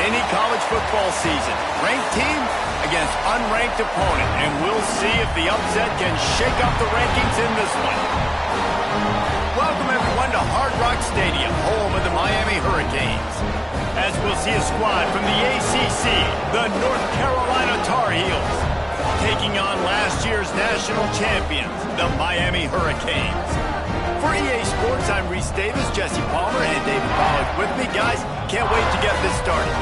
any college football season. Ranked team against unranked opponent, and we'll see if the upset can shake up the rankings in this one. Welcome, everyone, to Hard Rock Stadium, home of the Miami Hurricanes. As we'll see a squad from the ACC, the North Carolina Tar Heels, taking on last year's national champions, the Miami Hurricanes. For EA Sports, I'm Reese Davis, Jesse Palmer, and David Pollack with me. Guys, can't wait to get this started.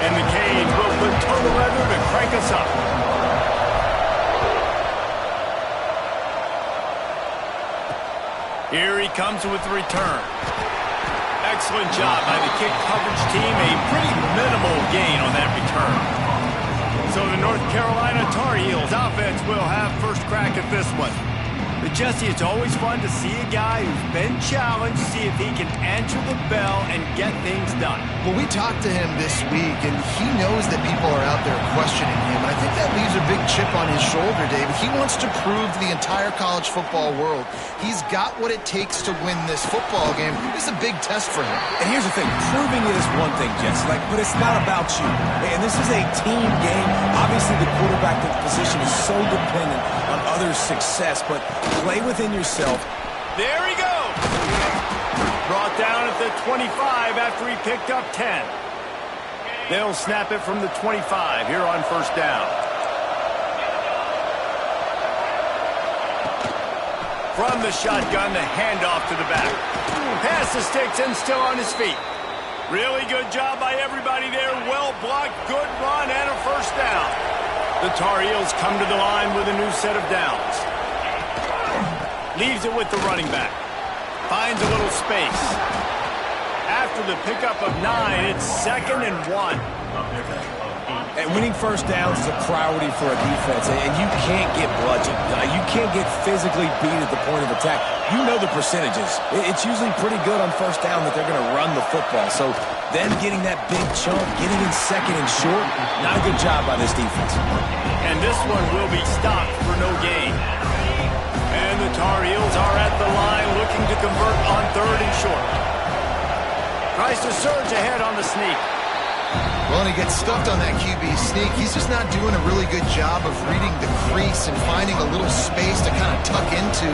And the Canes will put total leather to crank us up. Here he comes with the return. Excellent job by the kick coverage team. A pretty minimal gain on that return. So the North Carolina Tar Heels offense will have first crack at this one. But Jesse, it's always fun to see a guy who's been challenged, see if he can answer the bell and get things done. Well, we talked to him this week, and he knows that people are out there questioning him. And I think that leaves a big chip on his shoulder, David. He wants to prove to the entire college football world he's got what it takes to win this football game. This is a big test for him. And here's the thing. Proving it is one thing, Jesse, but it's not about you. And this is a team game. Obviously, the quarterback position is so dependent on others' success, but play within yourself. There he goes. Brought down at the 25 after he picked up 10. They'll snap it from the 25 here on first down. From the shotgun, the handoff to the back. Pass the sticks and still on his feet. Really good job by everybody there. Well blocked, good run, and a first down. The Tar Heels come to the line with a new set of downs. Leaves it with the running back. Finds a little space. After the pickup of 9, it's 2nd and 1. And winning first downs is a priority for a defense, and you can't get bludgeoned. You can't get physically beat at the point of attack. You know the percentages. It's usually pretty good on first down that they're going to run the football. So then getting that big chunk, getting in 2nd and short, not a good job by this defense. And this one will be stopped for no gain. And the Tar Heels are at the line looking to convert on 3rd and short. Tries to surge ahead on the sneak. Well, and he gets stuffed on that QB sneak. He's just not doing a really good job of reading the crease and finding a little space to kind of tuck into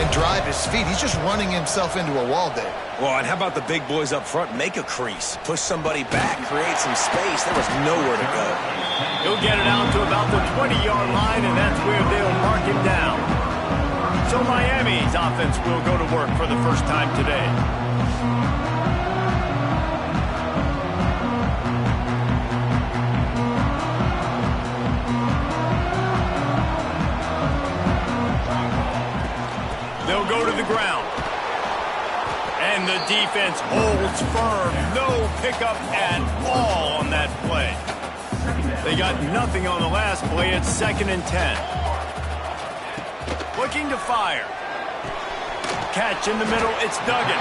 and drive his feet. He's just running himself into a wall there. Well, and how about the big boys up front? Make a crease. Push somebody back. Create some space. There was nowhere to go. He'll get it out to about the 20-yard line, and that's where they'll mark him down. So Miami's offense will go to work for the first time today. They'll go to the ground. And the defense holds firm. No pickup at all on that play. They got nothing on the last play. It's 2nd and 10. Looking to fire. Catch in the middle. It's Duggan.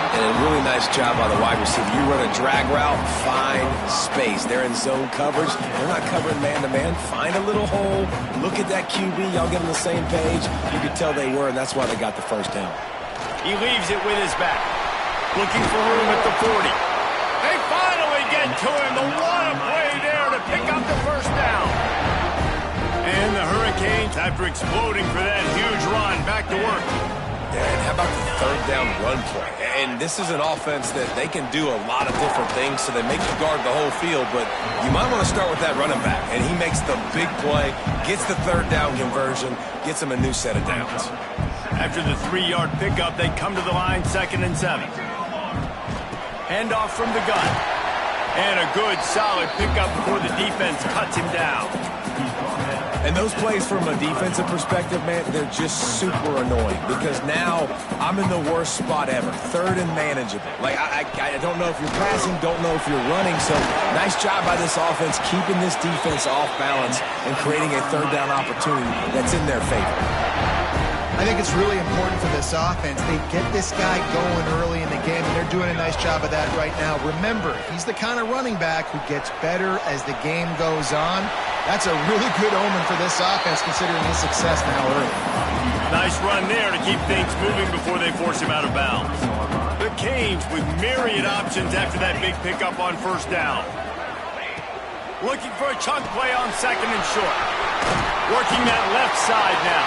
And a really nice job by the wide receiver. You run a drag route, find space. They're in zone coverage. They're not covering man-to-man. Find a little hole. Look at that QB. Y'all get on the same page. You could tell they were, and that's why they got the first down. He leaves it with his back. Looking for room at the 40. They finally get to him. The what a play there to pick up the first down. And the Hurricanes, after exploding for that huge run, back to work. And how about the 3rd down run play? And this is an offense that they can do a lot of different things, so they make you guard the whole field, but you might want to start with that running back. And he makes the big play, gets the 3rd down conversion, gets him a new set of downs. After the 3-yard pickup, they come to the line 2nd and 7. Handoff from the gun. And a good, solid pickup before the defense cuts him down. And those plays from a defensive perspective, man, they're just super annoying because now I'm in the worst spot ever. 3rd and manageable. I don't know if you're passing, don't know if you're running. So nice job by this offense keeping this defense off balance and creating a 3rd down opportunity that's in their favor. I think it's really important for this offense. They get this guy going early in the game, and they're doing a nice job of that right now. Remember, he's the kind of running back who gets better as the game goes on. That's a really good omen for this offense, considering his success now early. Nice run there to keep things moving before they force him out of bounds. The Canes with myriad options after that big pickup on first down. Looking for a chunk play on second and short. Working that left side now.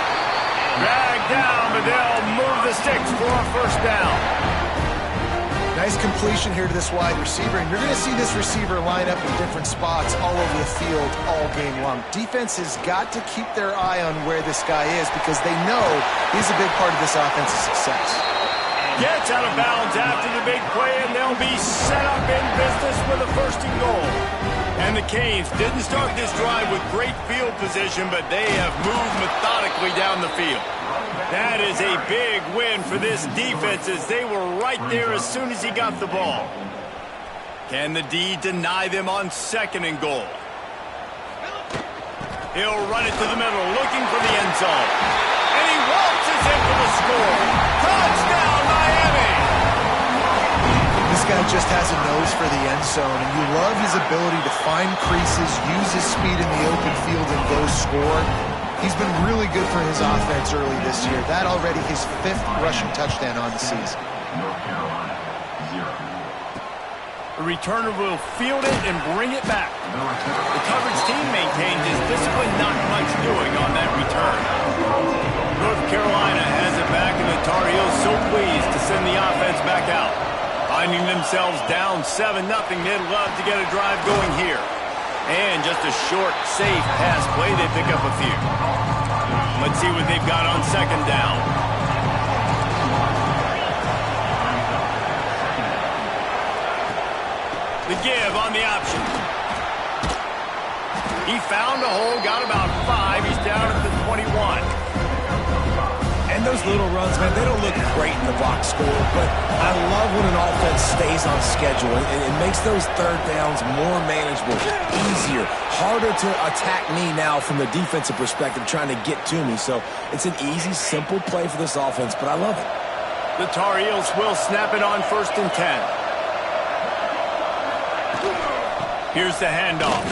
Drag down, but they'll move the sticks for a first down. Nice completion here to this wide receiver, and you're going to see this receiver line up in different spots all over the field all game long. Defense has got to keep their eye on where this guy is because they know he's a big part of this offense's success. Gets out of bounds after the big play, and they'll be set up in business with a first and goal. And the Canes didn't start this drive with great field position, but they have moved methodically down the field. That is a big win for this defense as they were right there as soon as he got the ball. Can the D deny them on second and goal? He'll run it to the middle, looking for the end zone. And he waltzes in for the score. Touchdown, Miami! This guy just has a nose for the end zone, and you love his ability to find creases, use his speed in the open field, and go score. He's been really good for his offense early this year. That already his 5th rushing touchdown on the season. The returner will field it and bring it back. The coverage team maintained his discipline, not much doing on that return. North Carolina has it back, and the Tar Heels so pleased to send the offense back out. Finding themselves down 7-0, they'd love to get a drive going here. And just a short, safe pass play, they pick up a few. Let's see what they've got on second down. The give on the option. He found a hole, got about 5. He's down at the 21. And those little runs, man, they don't look great in the box score, but I love when an offense stays on schedule, and it makes those third downs more manageable, easier, harder to attack me now from the defensive perspective trying to get to me. So it's an easy, simple play for this offense, but I love it. The Tar Heels will snap it on first and 10. Here's the handoff.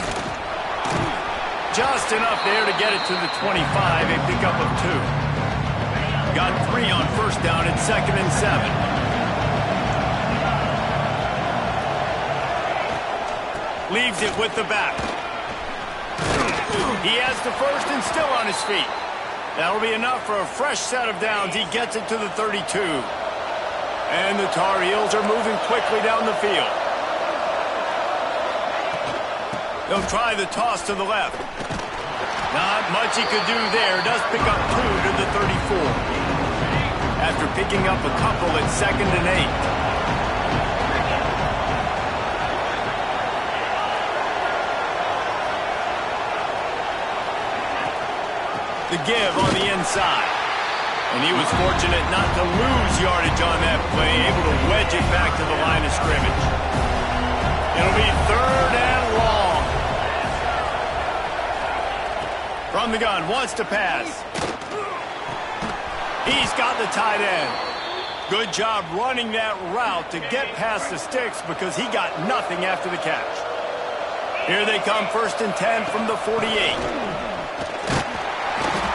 Just enough there to get it to the 25, a pickup of 2. Got 3 on first down at second and 7. Leaves it with the back. He has the first and still on his feet. That'll be enough for a fresh set of downs. He gets it to the 32. And the Tar Heels are moving quickly down the field. They'll try the toss to the left. Not much he could do there. Does pick up 2 to the 34. After picking up a couple at second and 8. The give on the inside. And he was fortunate not to lose yardage on that play, able to wedge it back to the line of scrimmage. It'll be third and long. From the gun, wants to pass. He's got the tight end. Good job running that route to get past the sticks because he got nothing after the catch. Here they come, first and 10 from the 48.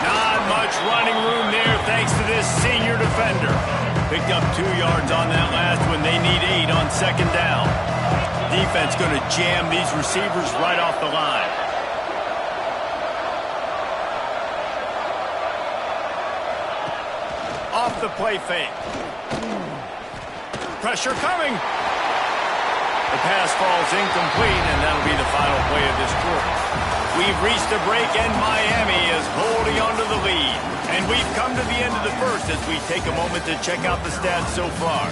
Not much running room there thanks to this senior defender. Picked up 2 yards on that last one. They need 8 on second down. Defense going to jam these receivers right off the line. Off the play fake. Pressure coming. The pass falls incomplete, and that'll be the final play of this quarter. We've reached the break, and Miami is holding on to the lead. And we've come to the end of the first as we take a moment to check out the stats so far.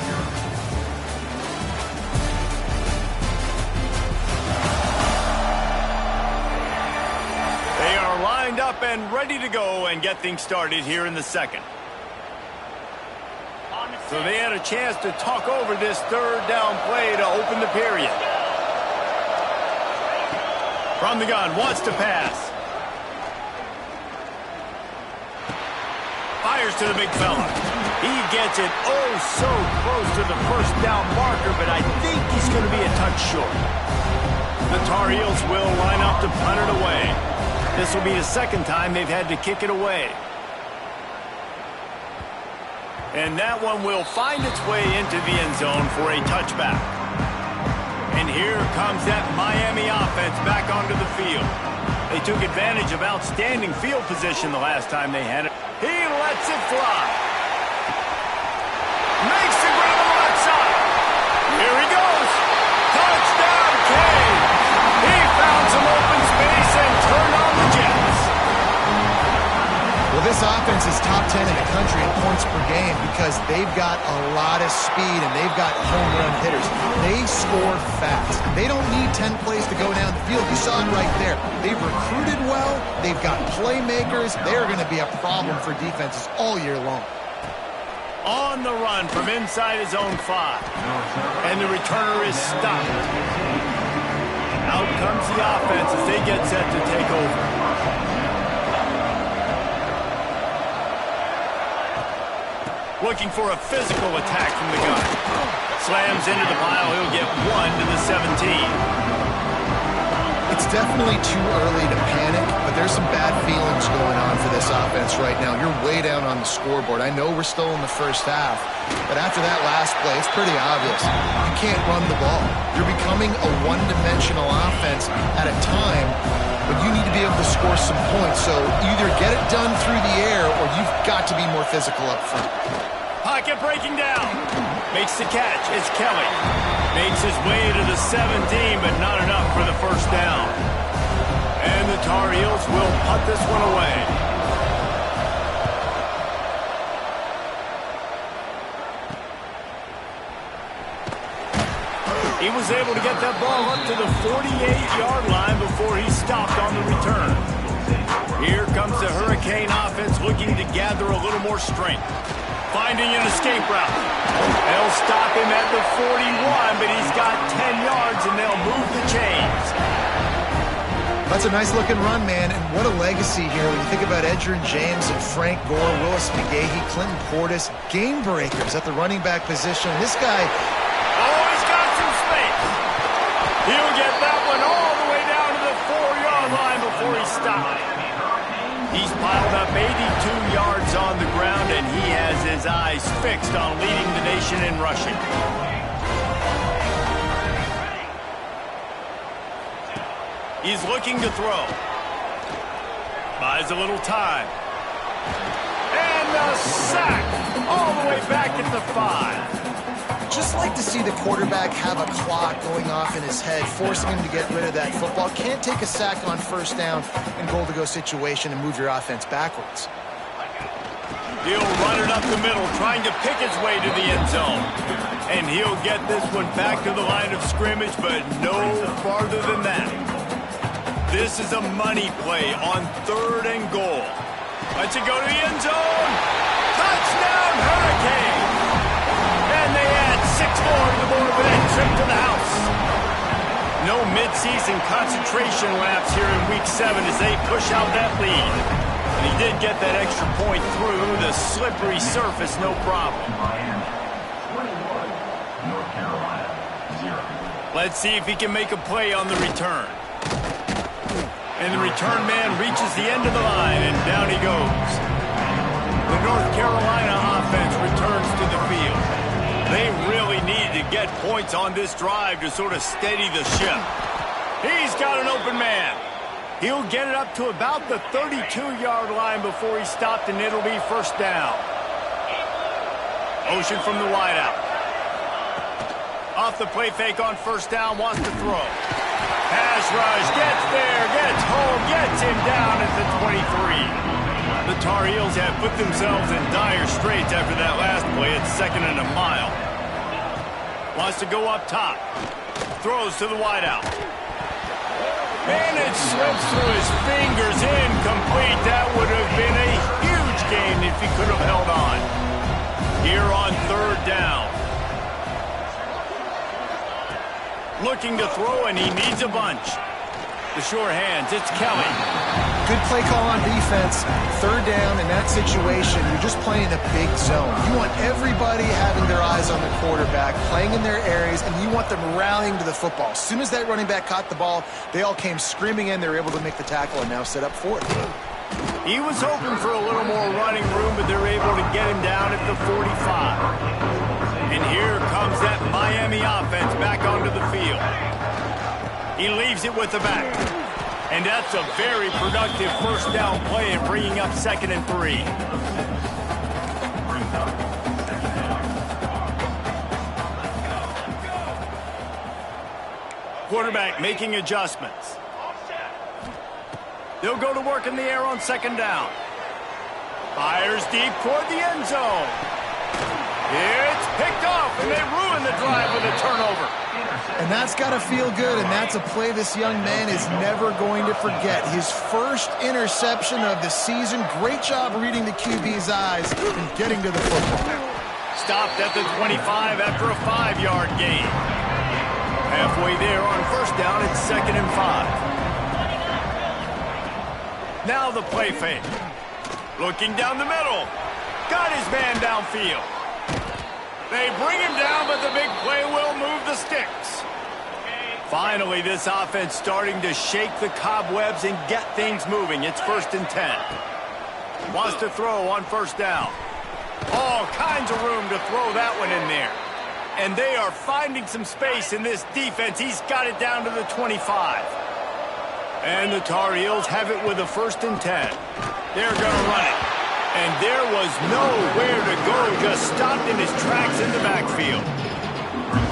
They are lined up and ready to go and get things started here in the second. So they had a chance to talk over this third down play to open the period. From the gun, wants to pass. Fires to the big fella. He gets it oh so close to the first down marker, but I think he's going to be a touch short. The Tar Heels will line up to punt it away. This will be the second time they've had to kick it away. And that one will find its way into the end zone for a touchback. And here comes that Miami offense back onto the field. They took advantage of outstanding field position the last time they had it. He lets it fly. Makes the grab on the left side. Here he goes. Touchdown, Kane. He found some open space and turned on the Jets. Well, this offense is top 10 in the country in points per game because they've got a lot of speed and they've got home run hitters. They score fast. They don't need 10 plays to go down the field. You saw it right there. They've recruited well. They've got playmakers. They're going to be a problem for defenses all year long. On the run from inside his own 5. And the returner is stopped. Out comes the offense as they get set to take over. Looking for a physical attack from the gun. Slams into the pile. He'll get 1 to the 17. It's definitely too early to panic, but there's some bad feelings going on for this offense right now. You're way down on the scoreboard. I know we're still in the first half, but after that last play, it's pretty obvious. You can't run the ball. You're becoming a one-dimensional offense at a time when you need to be able to score some points. So either get it done through the air or you've got to be more physical up front. Pocket breaking down. Makes the catch. It's Kelly. Makes his way to the 17, but not enough for the first down. And the Tar Heels will punt this one away. He was able to get that ball up to the 48-yard line before he stopped on the return. Here comes the Hurricane offense looking to gather a little more strength. Finding an escape route. They'll stop him at the 41, but he's got 10 yards, and they'll move the chains. That's a nice-looking run, man, and what a legacy here. When you think about Edgerrin James and Frank Gore, Willis McGahee, Clinton Portis, game breakers at the running back position. This guy... Oh, he's got some space. He'll get that one all the way down to the 4-yard line before he stops. He's piled up 82 yards on the ground, and he has his eyes fixed on leading the nation in rushing. He's looking to throw. Buys a little time. And a sack all the way back at the 5. Just like to see the quarterback have a clock going off in his head, forcing him to get rid of that football. Can't take a sack on first down in goal-to-go situation and move your offense backwards. He'll run it up the middle, trying to pick his way to the end zone. And he'll get this one back to the line of scrimmage, but no farther than that. This is a money play on 3rd and goal. Let's it go to the end zone. Touchdown, Hurricane! And they add 6 more to the board with that trip to the house. No midseason concentration laps here in Week 7 as they push out that lead. And he did get that extra point through the slippery surface, no problem. Let's see if he can make a play on the return. And the return man reaches the end of the line, and down he goes. The North Carolina offense returns to the field. They really need to get points on this drive to sort of steady the ship. He's got an open man. He'll get it up to about the 32-yard line before he stopped, and it'll be first down. Ocean from the wideout. Off the play fake on first down, wants to throw. Pass rush, gets there, gets home, gets him down at the 23. The Tar Heels have put themselves in dire straits after that last play at 2nd and a mile. Wants to go up top. Throws to the wideout. And it slips through his fingers, incomplete. That would have been a huge gain if he could have held on. Here on 3rd down. Looking to throw, and he needs a bunch. The sure hands, it's Kelly. Good play call on defense. Third down in that situation, you're just playing a big zone. You want everybody having their eyes on the quarterback, playing in their areas, and you want them rallying to the football. As soon as that running back caught the ball, they all came screaming in. They were able to make the tackle and now set up fourth. He was hoping for a little more running room, but they're able to get him down at the 45. And here comes that Miami offense back onto the field. He leaves it with the back. And that's a very productive first down play and bringing up 2nd and 3. Quarterback making adjustments. They'll go to work in the air on 2nd down. Fires deep toward the end zone. It's picked off, and they ruin the drive with a turnover. And that's got to feel good, and that's a play this young man is never going to forget. His first interception of the season. Great job reading the QB's eyes and getting to the football. Stopped at the 25 after a 5-yard gain. Halfway there on first down, it's 2nd and 5. Now the play fake. Looking down the middle. Got his man downfield. They bring him down, but the big play will move the sticks. Finally, this offense starting to shake the cobwebs and get things moving. It's 1st and 10. Wants to throw on first down. All kinds of room to throw that one in there. And they are finding some space in this defense. He's got it down to the 25. And the Tar Heels have it with a 1st and 10. They're going to run it. And there was nowhere to go, just stopped in his tracks in the backfield.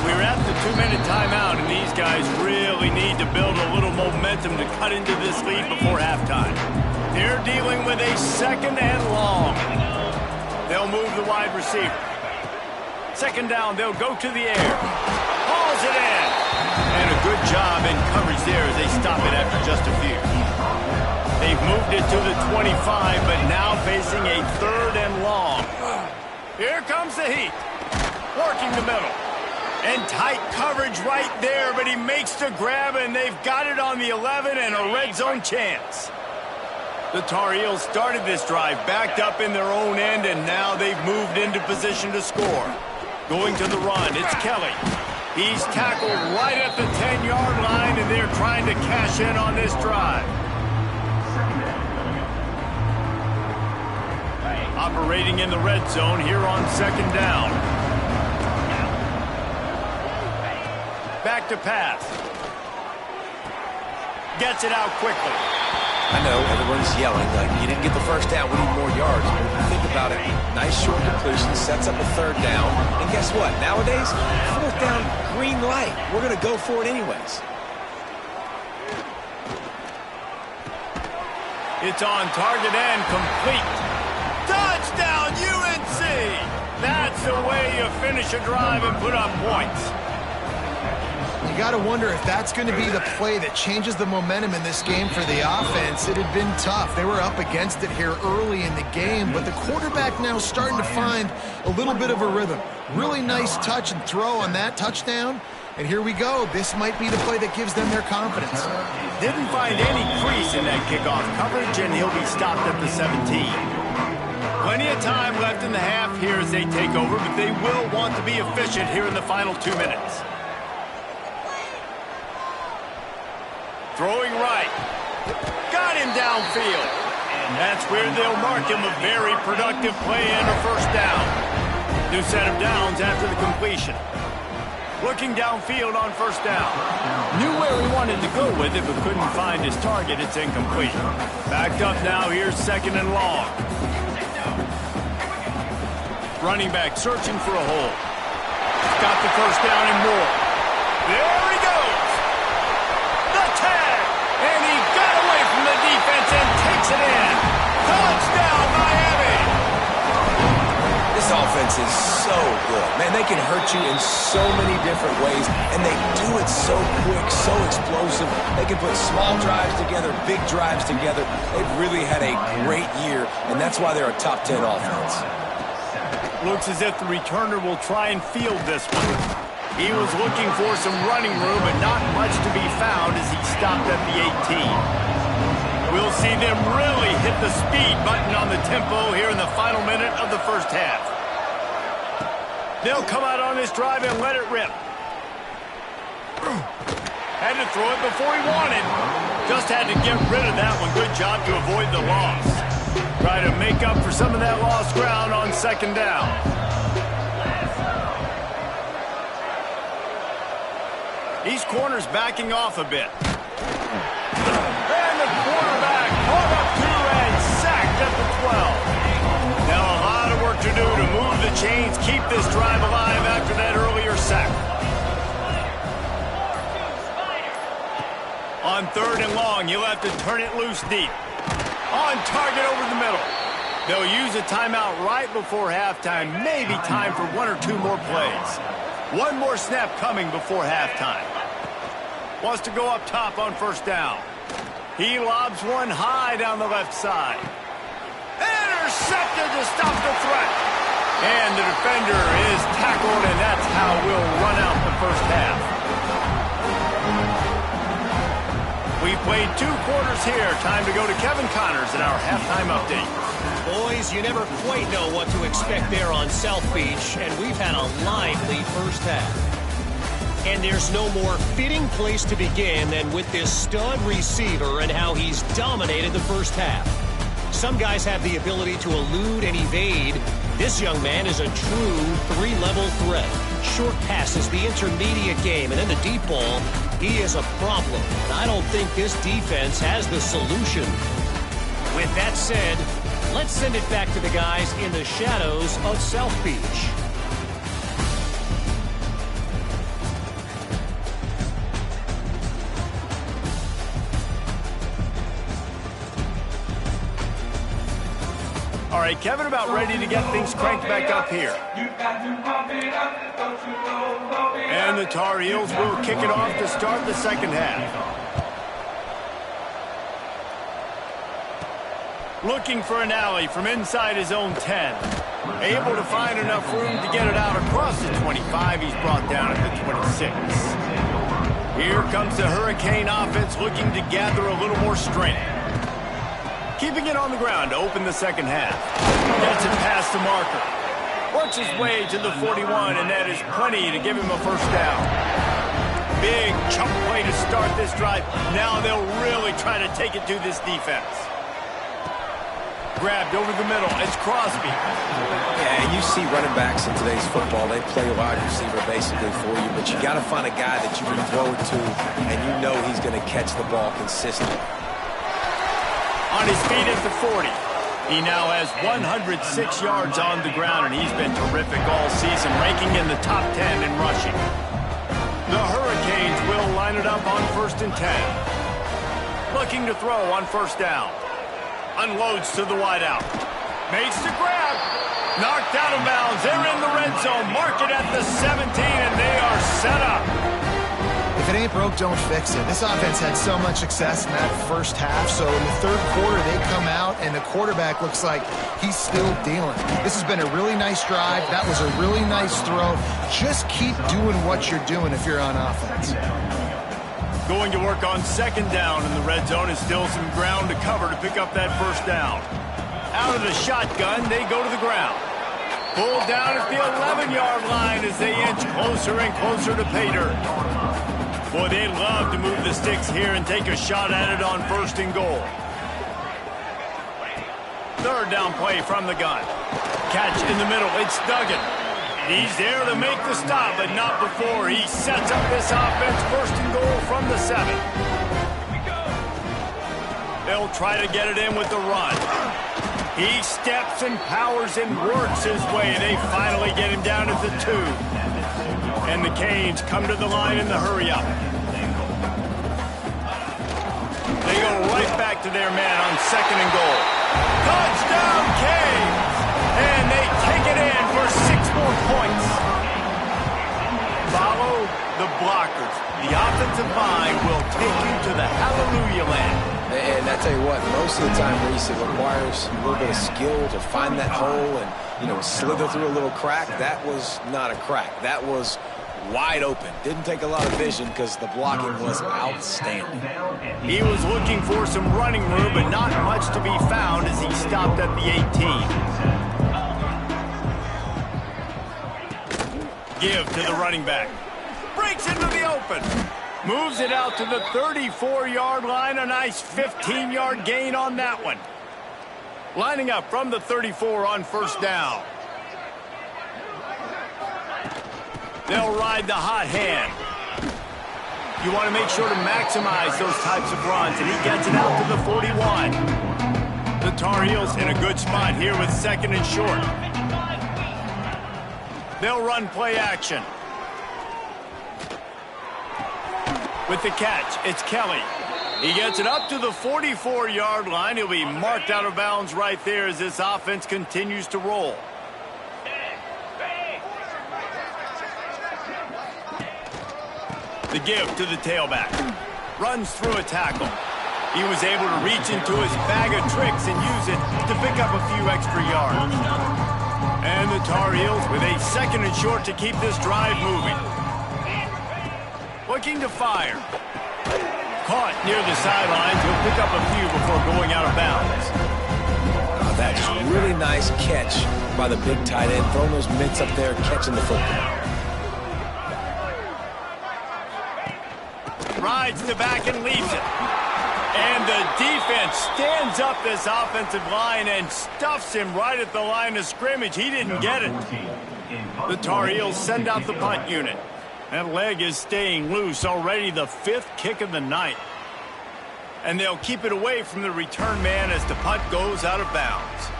We're at the 2-minute timeout, and these guys really need to build a little momentum to cut into this lead before halftime. They're dealing with a 2nd and long. They'll move the wide receiver. 2nd down, they'll go to the air. Hauls it in. And a good job in coverage there as they stop it after just a few. They've moved it to the 25, but now facing a 3rd and long. Here comes the heat. Working the middle. And tight coverage right there, but he makes the grab, and they've got it on the 11 and a red zone chance. The Tar Heels started this drive backed up in their own end, and now they've moved into position to score. Going to the run, it's Kelly. He's tackled right at the 10-yard line, and they're trying to cash in on this drive. Operating in the red zone here on 2nd down. Back to pass. Gets it out quickly. I know everyone's yelling like, you didn't get the first down, we need more yards. But if you think about it, nice short completion, sets up a 3rd down. And guess what? Nowadays, 4th down, green light. We're going to go for it anyways. It's on target and complete. Touchdown, UNC! That's the way you finish a drive and put up points. You got to wonder if that's going to be the play that changes the momentum in this game for the offense. It had been tough. They were up against it here early in the game, but the quarterback now starting to find a little bit of a rhythm. Really nice touch and throw on that touchdown. And here we go. This might be the play that gives them their confidence. Didn't find any crease in that kickoff coverage, and he'll be stopped at the 17. Plenty of time left in the half here as they take over, but they will want to be efficient here in the final 2 minutes. Throwing right. Got him downfield. And that's where they'll mark him a very productive play and a 1st down. New set of downs after the completion. Looking downfield on 1st down. Knew where he wanted to go with it, but couldn't find his target. It's incomplete. Backed up now. Here's 2nd and long. Running back searching for a hole. Got the 1st down and more. There he goes. The tag. And he got away from the defense and takes it in. Touchdown, Miami. This offense is so good. Man, they can hurt you in so many different ways, and they do it so quick, so explosive. They can put small drives together, big drives together. They've really had a great year, and that's why they're a top 10 offense. Looks as if the returner will try and field this one. He was looking for some running room, but not much to be found as he stopped at the 18. We'll see them really hit the speed button on the tempo here in the final minute of the first half. They'll come out on this drive and let it rip. Had to throw it before he wanted. Just had to get rid of that one. Good job to avoid the loss. Try to make up for some of that lost ground on second down. These corners backing off a bit. And the quarterback caught up to and sacked at the 12. Now a lot of work to do to move the chains, keep this drive alive after that earlier sack. On 3rd and long, you'll have to turn it loose deep. On target over the middle. They'll use a timeout right before halftime. Maybe time for 1 or 2 more plays. One more snap coming before halftime. Wants to go up top on 1st down. He lobs one high down the left side. Intercepted to stop the threat. And the defender is tackled, and that's how we'll run out the first half. We played 2 quarters here. Time to go to Kevin Connors in our halftime update. Boys, you never quite know what to expect there on South Beach, and we've had a lively first half. And there's no more fitting place to begin than with this stud receiver and how he's dominated the first half. Some guys have the ability to elude and evade. This young man is a true 3-level threat. Short passes, the intermediate game, and then the deep ball. He is a problem, and I don't think this defense has the solution. With that said, let's send it back to the guys in the shadows of South Beach. All right, Kevin, about ready to get things cranked back up here. And the Tar Heels will kick it off to start the second half. Looking for an alley from inside his own 10. Able to find enough room to get it out across the 25. He's brought down at the 26. Here comes the Hurricane offense looking to gather a little more strength. Keeping it on the ground to open the second half. Gets it past the marker. Works his way to the 41, and that is plenty to give him a first down. Big chunk play to start this drive. Now they'll really try to take it to this defense. Grabbed over the middle. It's Crosby. Yeah, you see running backs in today's football, they play a wide receiver basically for you, but you got to find a guy that you can throw it to, and you know he's going to catch the ball consistently. On his feet at the 40. He now has 106 yards on the ground, and he's been terrific all season, ranking in the top 10 in rushing. The Hurricanes will line it up on 1st and 10. Looking to throw on 1st down. Unloads to the wideout. Makes the grab. Knocked out of bounds. They're in the red zone. Mark it at the 17, and they are set up. If it ain't broke, don't fix it. This offense had so much success in that first half, so in the 3rd quarter, they come out, and the quarterback looks like he's still dealing. This has been a really nice drive. That was a really nice throw. Just keep doing what you're doing if you're on offense. Going to work on 2nd down in the red zone is still some ground to cover to pick up that 1st down. Out of the shotgun, they go to the ground. Pulled down at the 11-yard line as they inch closer and closer to pay dirt. Boy, they love to move the sticks here and take a shot at it on 1st and goal. 3rd down play from the gun. Catch in the middle. It's Duggan. He's there to make the stop, but not before. He sets up this offense 1st and goal from the 7. They'll try to get it in with the run. He steps and powers and works his way. They finally get him down at the 2. And the Canes come to the line in the hurry-up. They go right back to their man on 2nd and goal. Touchdown, Canes! And they take it in for 6 more points. Follow the blockers. The offensive line will take you to the hallelujah land. And I tell you what, most of the time, Reese, it requires a little bit of skill to find that hole and, slither through a little crack. That was not a crack. That was wide open. Didn't take a lot of vision because the blocking was outstanding. He was looking for some running room, but not much to be found as he stopped at the 18. Give to the running back. Breaks into the open. Moves it out to the 34-yard line. A nice 15-yard gain on that one. Lining up from the 34 on first down. They'll ride the hot hand. You want to make sure to maximize those types of runs, and he gets it out to the 41. The Tar Heels in a good spot here with second and short. They'll run play action. With the catch, it's Kelly. He gets it up to the 44-yard line. He'll be marked out of bounds right there as this offense continues to roll. The give to the tailback. Runs through a tackle. He was able to reach into his bag of tricks and use it to pick up a few extra yards. And the Tar Heels with a second and short to keep this drive moving. Looking to fire. Caught near the sidelines. He'll pick up a few before going out of bounds. That is a really nice catch by the big tight end. Throwing those mitts up there, catching the football. Rides the back and leaves it. And the defense stands up this offensive line and stuffs him right at the line of scrimmage. He didn't get it. The Tar Heels send out the punt unit. That leg is staying loose. Already the 5th kick of the night. And they'll keep it away from the return man as the punt goes out of bounds.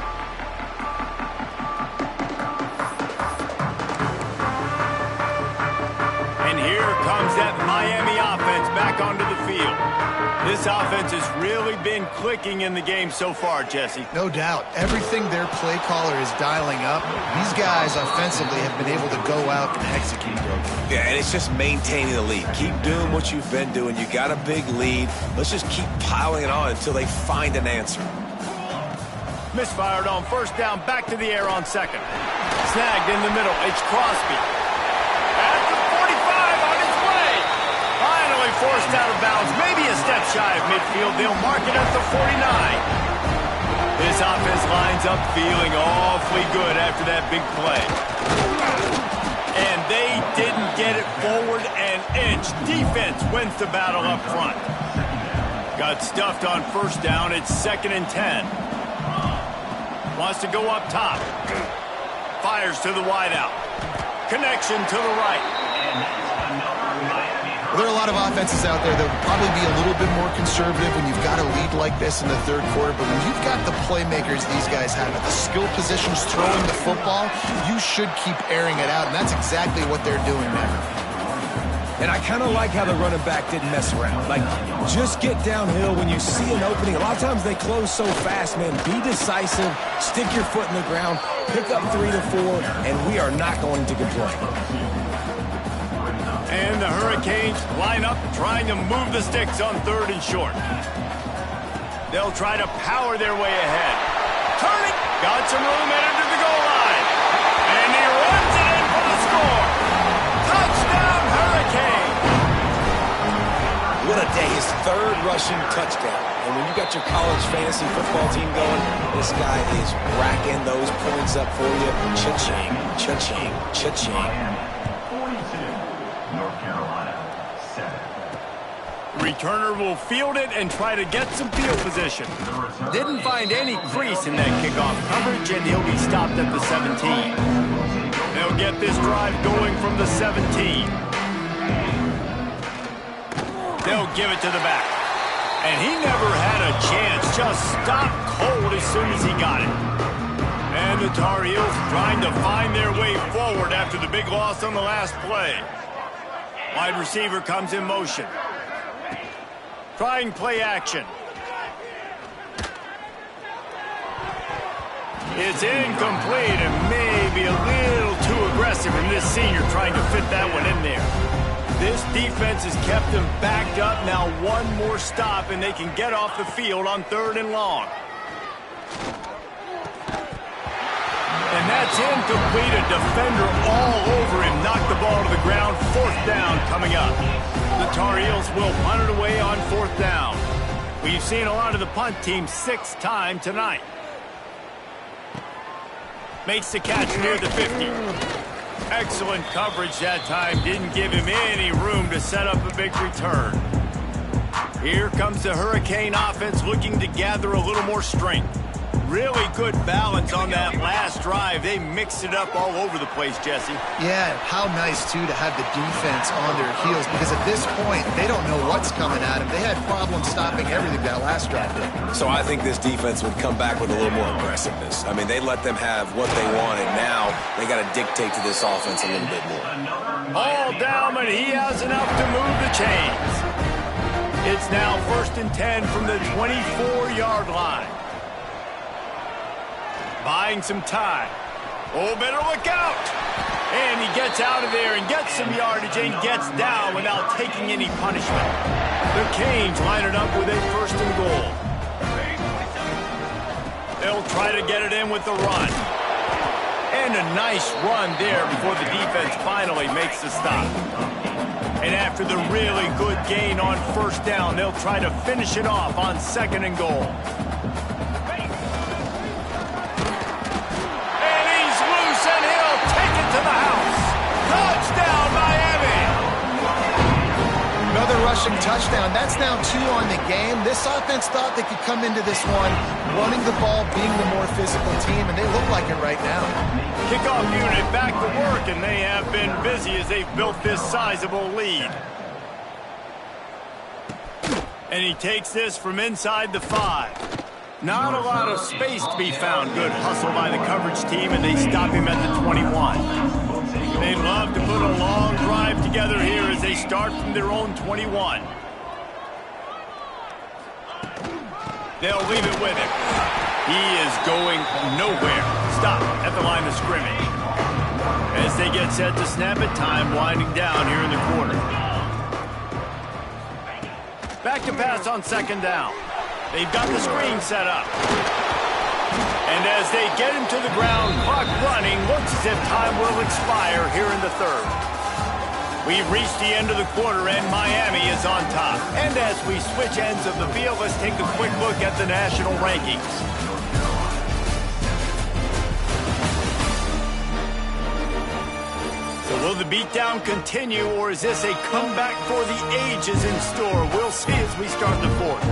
And here comes that Miami offense back onto the field. This offense has really been clicking in the game so far, Jesse. No doubt. Everything their play caller is dialing up, these guys offensively have been able to go out and execute. Yeah, and it's just maintaining the lead. Keep doing what you've been doing. You got a big lead. Let's just keep piling it on until they find an answer. Misfired on first down, back to the air on second. Snagged in the middle. It's Crosby. At the 45 on its way. Finally forced out of bounds. Maybe a step shy of midfield. They'll mark it at the 49. This offense lines up feeling awfully good after that big play. And they didn't get it forward an inch. Defense wins the battle up front. Got stuffed on first down. It's 2nd and 10. Wants to go up top. Fires to the wideout. Connection to the right. Well, there are a lot of offenses out there that would probably be a little bit more conservative when you've got a lead like this in the third quarter. But when you've got the playmakers these guys have at the skill positions throwing the football, you should keep airing it out. And that's exactly what they're doing there. And I kind of like how the running back didn't mess around. Like, just get downhill when you see an opening. A lot of times they close so fast, man. Be decisive, stick your foot in the ground, pick up 3 to 4, and we are not going to complain. And the Hurricanes line up trying to move the sticks on 3rd and short. They'll try to power their way ahead. Turning, got some room headed to the goal line. And he runs it in for the score. Touchdown, Hurricane! What a day, his 3rd rushing touchdown. And when you got your college fantasy football team going, this guy is racking those points up for you. Cha-ching, cha-ching, cha-ching. Returner will field it and try to get some field position. Didn't find any crease in that kickoff coverage, and he'll be stopped at the 17. They'll get this drive going from the 17. They'll give it to the back. And he never had a chance, just stopped cold as soon as he got it. And the Tar Heels trying to find their way forward after the big loss on the last play. Wide receiver comes in motion. Trying play action. It's incomplete and maybe a little too aggressive from this senior trying to fit that one in there. This defense has kept them backed up. Now one more stop and they can get off the field on 3rd and long. And That's incomplete. A defender all over him. Knocked the ball to the ground. 4th down coming up. The Tar Heels will punt it away on 4th down. We've seen a lot of the punt team 6th time tonight. Makes the catch near the 50. Excellent coverage that time. Didn't give him any room to set up a big return. Here comes the Hurricane offense looking to gather a little more strength. Really good balance on that last drive. They mixed it up all over the place, Jesse. Yeah, how nice, too, to have the defense on their heels, because at this point, they don't know what's coming at them. They had problems stopping everything that last drive did. So I think this defense would come back with a little more aggressiveness. I mean, they let them have what they wanted. Now they got to dictate to this offense a little bit more. All down, and he has enough to move the chains. It's now 1st and 10 from the 24-yard line. Buying some time. Oh, better look out. And he gets out of there and gets some yardage and gets down without taking any punishment. The Canes line it up with a 1st and goal. They'll try to get it in with the run. And a nice run there before the defense finally makes the stop. And after the really good gain on 1st down, they'll try to finish it off on 2nd and goal. To the house. Touchdown, Miami. Another rushing touchdown. That's now 2 on the game. This offense thought they could come into this one running the ball, being the more physical team, and they look like it right now. Kickoff unit back to work, and they have been busy as they've built this sizable lead. And he takes this from inside the 5. Not a lot of space to be found. Good hustle by the coverage team, and they stop him at the 21. They love to put a long drive together here as they start from their own 21. They'll leave it with him. He is going nowhere. Stop at the line of scrimmage. As they get set to snap it, time winding down here in the quarter. Back to pass on 2nd down. They've got the screen set up. And as they get him to the ground, clock running, looks as if time will expire here in the 3rd. We've reached the end of the quarter, and Miami is on top. And as we switch ends of the field, let's take a quick look at the national rankings. So will the beatdown continue, or is this a comeback for the ages in store? We'll see as we start the 4th.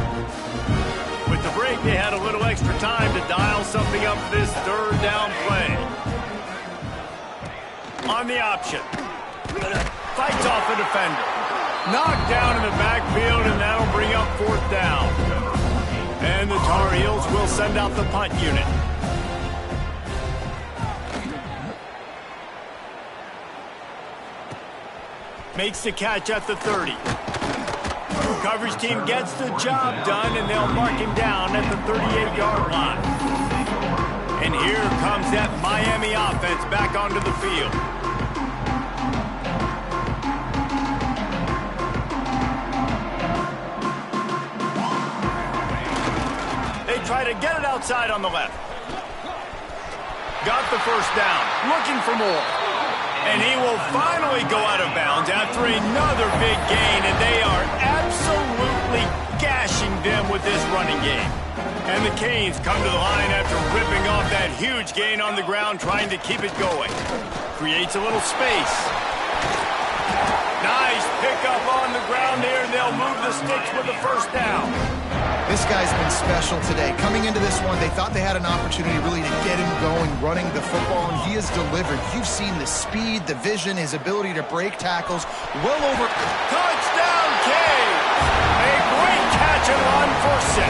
With the break, they had a little extra time to dial something up for this 3rd down play. On the option. Fights off a defender. Knocked down in the backfield, and that'll bring up 4th down. And the Tar Heels will send out the punt unit. Makes the catch at the 30. Coverage team gets the job done, and they'll mark him down at the 38-yard line. And here comes that Miami offense back onto the field. They try to get it outside on the left. Got the 1st down, looking for more. And he will finally go out of bounds after another big gain, and they are absolutely gashing them with this running game. And the Canes come to the line after ripping off that huge gain on the ground, trying to keep it going. Creates a little space. Nice pickup on the ground here, and they'll move the sticks with the 1st down. This guy's been special today. Coming into this one, they thought they had an opportunity really to get him going, running the football, and he has delivered. You've seen the speed, the vision, his ability to break tackles well over. Touchdown, Canes! A great catch and run for 6.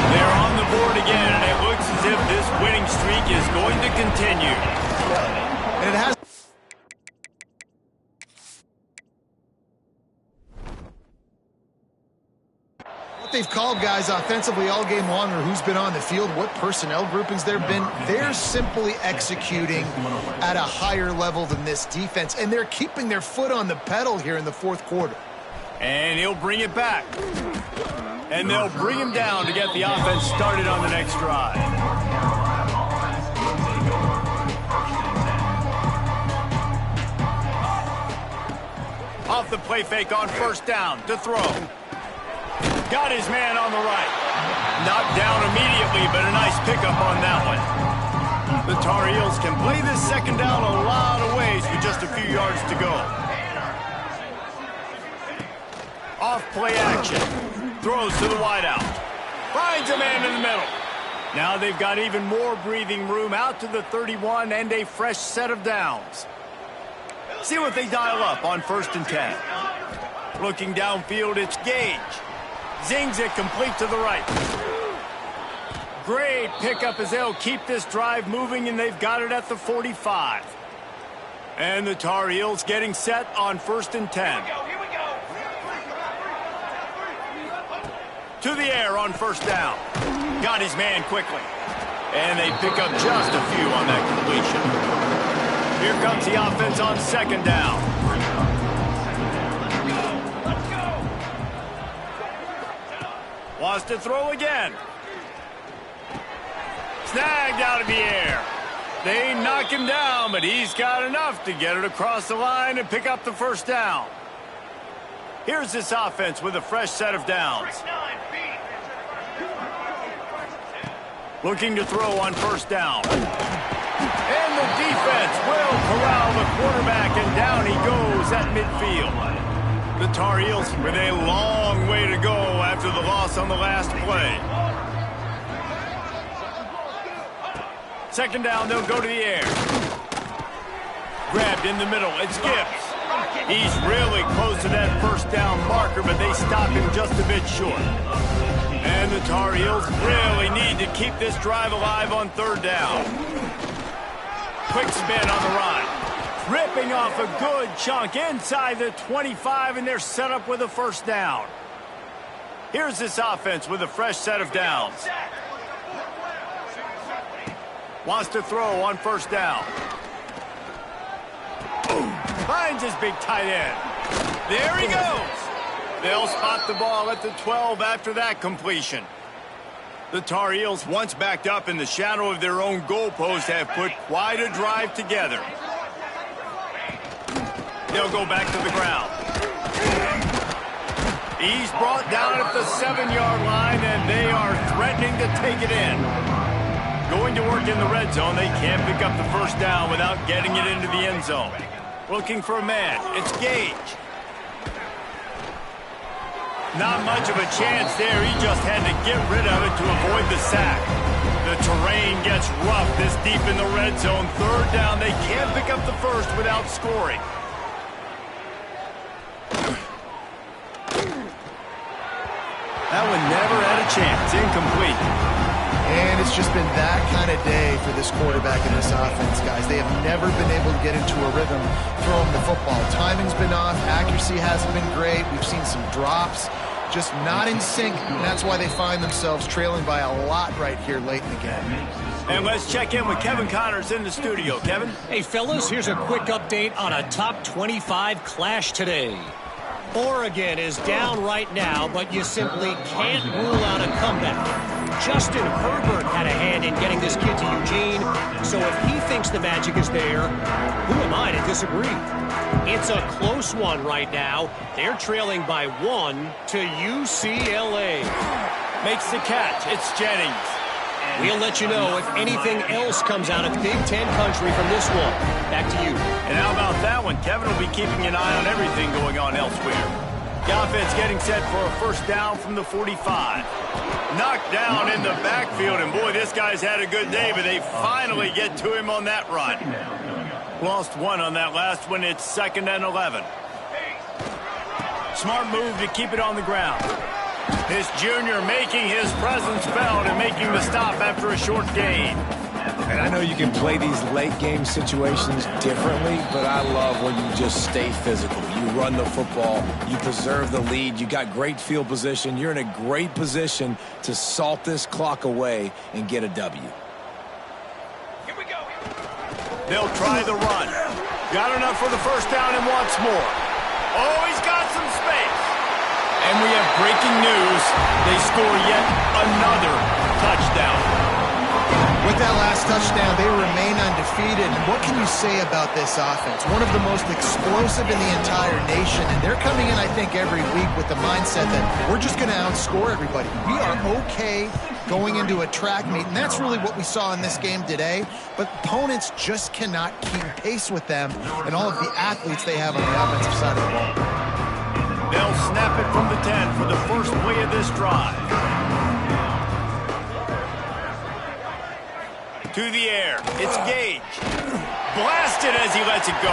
They're on the board again, and it looks as if this winning streak is going to continue. And it has. They've called guys offensively all game long, or who's been on the field, what personnel groupings there have been. They're simply executing at a higher level than this defense, and they're keeping their foot on the pedal here in the 4th quarter. And he'll bring it back. And they'll bring him down to get the offense started on the next drive. Off the play fake on first down to throw. Got his man on the right. Knocked down immediately, but a nice pickup on that one. The Tar Heels can play this second down a lot of ways with just a few yards to go. Off play action. Throws to the wideout. Finds a man in the middle. Now they've got even more breathing room out to the 31 and a fresh set of downs. See what they dial up on 1st and 10. Looking downfield, it's Gage. Zings it complete to the right. Great pickup as they'll keep this drive moving, and they've got it at the 45. And the Tar Heels getting set on 1st and 10. To the air on first down. Got his man quickly. And they pick up just a few on that completion. Here comes the offense on 2nd down. Wants to throw again. Snagged out of the air. They knock him down, but he's got enough to get it across the line and pick up the first down. Here's this offense with a fresh set of downs. Looking to throw on first down. And the defense will corral the quarterback, and down he goes at midfield. The Tar Heels with a long way to go after the loss on the last play. 2nd down, they'll go to the air. Grabbed in the middle, it's Gibbs. He's really close to that first down marker, but they stop him just a bit short. And the Tar Heels really need to keep this drive alive on 3rd down. Quick spin on the run. Ripping off a good chunk inside the 25, and they're set up with a first down. Here's this offense with a fresh set of downs. Wants to throw on first down. Finds his big tight end. There he goes. They'll spot the ball at the 12 after that completion. The Tar Heels, once backed up in the shadow of their own goalpost, have put quite a drive together. They'll go back to the ground. He's brought down at the 7-yard line, and they are threatening to take it in. Going to work in the red zone, they can't pick up the first down without getting it into the end zone. Looking for a man. It's Gage. Not much of a chance there. He just had to get rid of it to avoid the sack. The terrain gets rough this deep in the red zone. 3rd down. They can't pick up the first without scoring. That one never had a chance. Incomplete. And it's just been that kind of day for this quarterback and this offense, guys. They have never been able to get into a rhythm throwing the football. Timing's been off. Accuracy hasn't been great. We've seen some drops. Just not in sync, and that's why they find themselves trailing by a lot right here late in the game. And let's check in with Kevin Connors in the studio. Kevin? Hey, fellas, here's a quick update on a top 25 clash today. Oregon is down right now, but you simply can't rule out a comeback. Justin Herbert had a hand in getting this kid to Eugene, so if he thinks the magic is there, who am I to disagree? It's a close one right now. They're trailing by 1 to UCLA. Makes the catch. It's Jennings. We'll let you know if anything else comes out of Big Ten country from this one. Back to you. And how about that one? Kevin will be keeping an eye on everything going on elsewhere. The offense getting set for a first down from the 45. Knocked down in the backfield, and boy, this guy's had a good day, but they finally get to him on that run. Lost one on that last one. It's 2nd and 11. Smart move to keep it on the ground. This junior making his presence felt and making the stop after a short gain. And I know you can play these late game situations differently, but I love when you just stay physical. You run the football, you preserve the lead, you got great field position, you're in a great position to salt this clock away and get a W. Here we go. They'll try the run. Got enough for the first down and wants more. Oh, he's got some space. And we have breaking news. They score yet another touchdown. With that last touchdown, they remain undefeated. And what can you say about this offense? One of the most explosive in the entire nation. And they're coming in, I think, every week with the mindset that we're just going to outscore everybody. We are okay going into a track meet. And that's really what we saw in this game today. But opponents just cannot keep pace with them and all of the athletes they have on the offensive side of the ball. They'll snap it from the 10 for the first play of this drive. To the air, it's Gage. Blasted as he lets it go.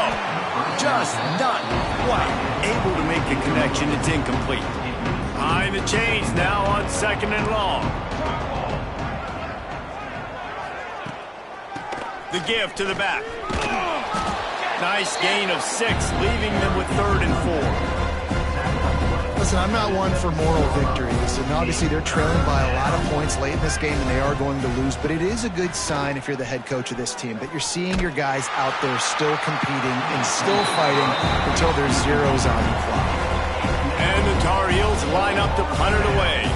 Just not quite able to make the connection. It's incomplete. Behind the chains now on 2nd and long. The give to the back. Nice gain of 6, leaving them with 3rd and 4. Listen, I'm not one for moral victories, and obviously they're trailing by a lot of points late in this game, and they are going to lose, but it is a good sign if you're the head coach of this team that you're seeing your guys out there still competing and still fighting until there's zeros on the clock. And the Tar Heels line up to punt it away.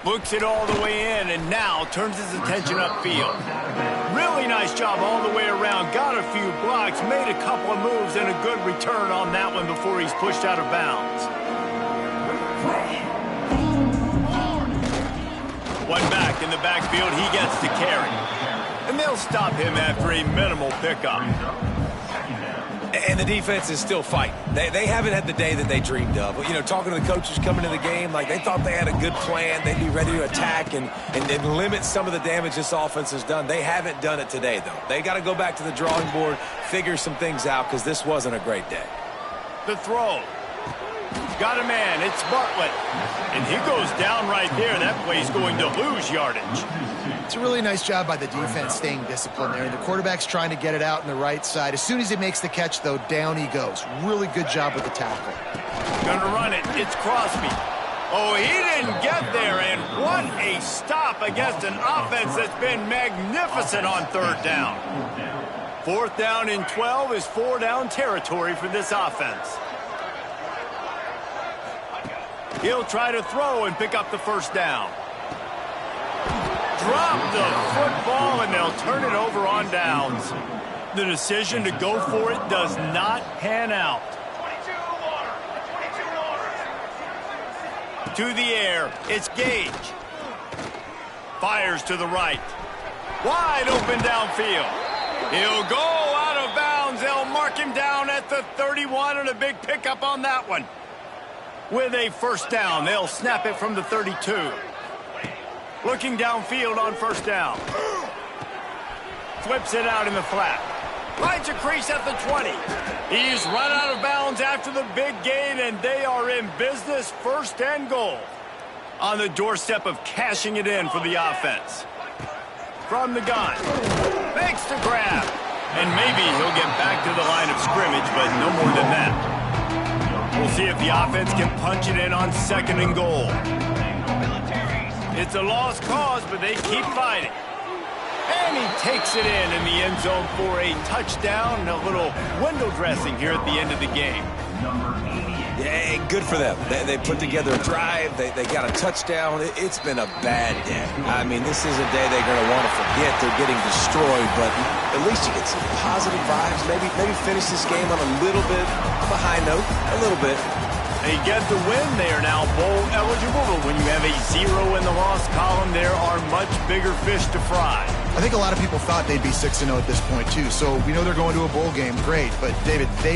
Looks it all the way in, and now turns his attention upfield. Really nice job all the way around. Got a few blocks, made a couple of moves, and a good return on that one before he's pushed out of bounds. One back in the backfield, he gets to carry. And they'll stop him after a minimal pickup. And the defense is still fighting. They haven't had the day that they dreamed of. You know, talking to the coaches coming into the game, like they thought they had a good plan. They'd be ready to attack and limit some of the damage this offense has done. They haven't done it today, though. They got to go back to the drawing board, figure some things out, because this wasn't a great day. The throw. Got a man. It's Bartlett. And he goes down right there. That play's going to lose yardage. It's a really nice job by the defense staying disciplined there. And the quarterback's trying to get it out on the right side. As soon as he makes the catch, though, down he goes. Really good job with the tackle. Gonna run it. It's Crosby. Oh, he didn't get there. And what a stop against an offense that's been magnificent on 3rd down. 4th down and 12 is 4-down territory for this offense. He'll try to throw and pick up the 1st down. Drop the football, and they'll turn it over on downs. The decision to go for it does not pan out. To the air, it's Gage. Fires to the right. Wide open downfield. He'll go out of bounds. They'll mark him down at the 31, and a big pickup on that one. With a 1st down, they'll snap it from the 32. Looking downfield on 1st down. Flips it out in the flat. Finds a crease at the 20. He's run out of bounds after the big gain, and they are in business. 1st and goal. On the doorstep of cashing it in for the offense. From the gun. Makes the grab. And maybe he'll get back to the line of scrimmage, but no more than that. We'll see if the offense can punch it in on 2nd and goal. It's a lost cause, but they keep fighting. And he takes it in the end zone for a touchdown. A little window dressing here at the end of the game. Yeah, good for them. They put together a drive. They got a touchdown. It's been a bad day. I mean, this is a day they're going to want to forget. They're getting destroyed, but at least you get some positive vibes. Maybe finish this game on a little bit of a high note, a little bit. They get the win. They are now bowl eligible, but when you have a 0 in the loss column, there are much bigger fish to fry. I think a lot of people thought they'd be 6-0 at this point, too. So we know they're going to a bowl game. Great. But, David, they